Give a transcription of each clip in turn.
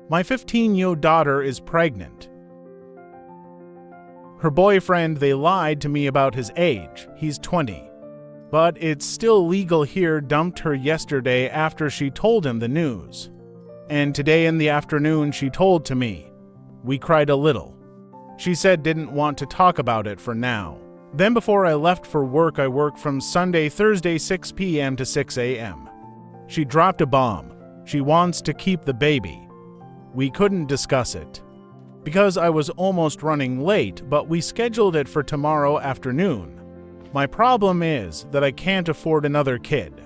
My 15-year-old daughter is pregnant. Her boyfriend, they lied to me about his age. He's 20. But it's still legal here, dumped her yesterday after she told him the news. And today in the afternoon she told to me. We cried a little. She said didn't want to talk about it for now. Then before I left for work, I work from Thursday 6 p.m. to 6 a.m. She dropped a bomb. She wants to keep the baby. We couldn't discuss it because I was almost running late, but we scheduled it for tomorrow afternoon. My problem is that I can't afford another kid.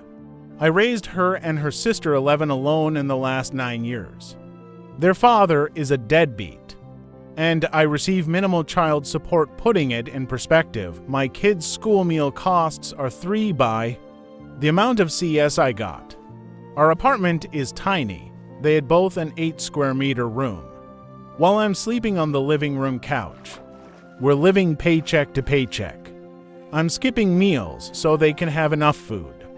I raised her and her sister 11 alone in the last 9 years. Their father is a deadbeat, and I receive minimal child support. Putting it in perspective, my kids' school meal costs are 3 by the amount of CS I got. Our apartment is tiny. They had both an 8 square meter room. While I'm sleeping on the living room couch, we're living paycheck to paycheck. I'm skipping meals so they can have enough food.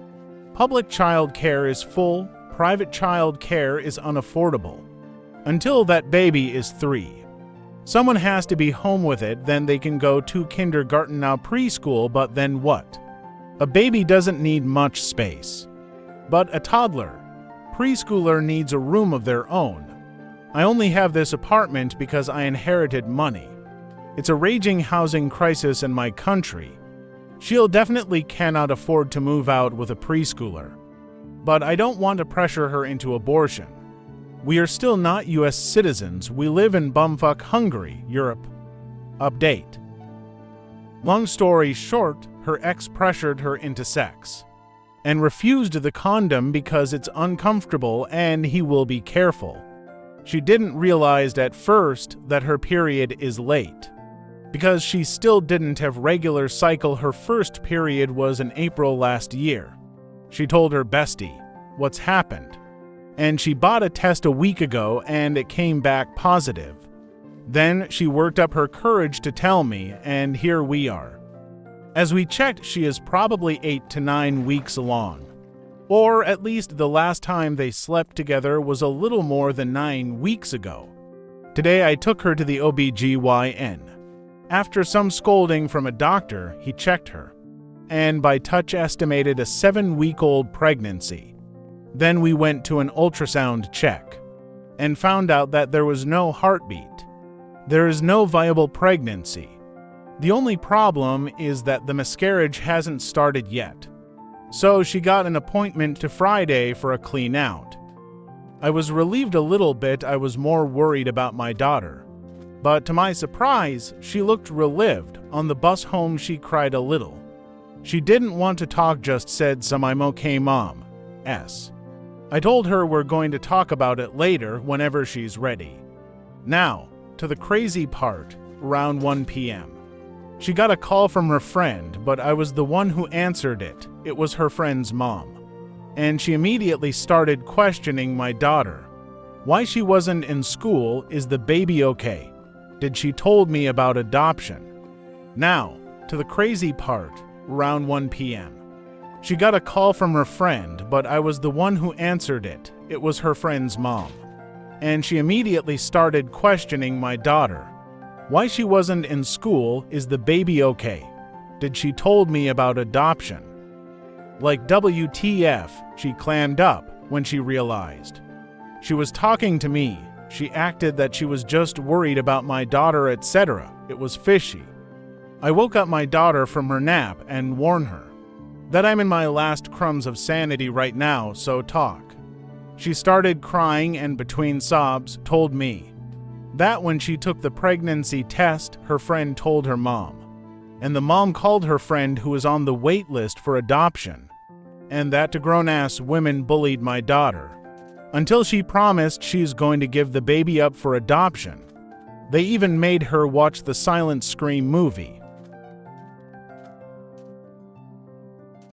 Public child care is full, private child care is unaffordable. Until that baby is 3. Someone has to be home with it, then they can go to kindergarten, now preschool, but then what? A baby doesn't need much space. But a toddler, preschooler needs a room of their own. I only have this apartment because I inherited money. It's a raging housing crisis in my country. She'll definitely cannot afford to move out with a preschooler. But I don't want to pressure her into abortion. We are still not US citizens. We live in bumfuck Hungary, Europe. Update. Long story short, her ex pressured her into sex and refused the condom because it's uncomfortable and he will be careful. She didn't realize at first that her period is late because she still didn't have regular cycle. Her first period was in April last year. She told her bestie what's happened, and she bought a test a week ago and it came back positive. Then she worked up her courage to tell me, and here we are. As we checked, she is probably 8 to 9 weeks along. Or at least the last time they slept together was a little more than 9 weeks ago. Today I took her to the OBGYN. After some scolding from a doctor, he checked her, and by touch estimated a 7-week-old pregnancy. Then we went to an ultrasound check and found out that there was no heartbeat. There is no viable pregnancy. The only problem is that the miscarriage hasn't started yet. So she got an appointment to Friday for a clean out. I was relieved a little bit. I was more worried about my daughter. But to my surprise, she looked relieved. On the bus home, she cried a little. She didn't want to talk, just said some "I'm okay, Mom." I told her we're going to talk about it later whenever she's ready. Now, to the crazy part, around 1 p.m. She got a call from her friend, but I was the one who answered it. It was her friend's mom. And she immediately started questioning my daughter. Why she wasn't in school, is the baby okay? Did she told me about adoption? Now, to the crazy part, around 1 p.m. She got a call from her friend, but I was the one who answered it. It was her friend's mom. And she immediately started questioning my daughter. Why she wasn't in school, is the baby okay? Did she told me about adoption? Like WTF, she clammed up when she realized. She was talking to me. She acted that she was just worried about my daughter, etc. It was fishy. I woke up my daughter from her nap and warned her that I'm in my last crumbs of sanity right now, so talk. She started crying and between sobs told me that when she took the pregnancy test, her friend told her mom. And the mom called her friend who was on the wait list for adoption. And that grown-ass women bullied my daughter until she promised she's going to give the baby up for adoption. They even made her watch the Silent Scream movie.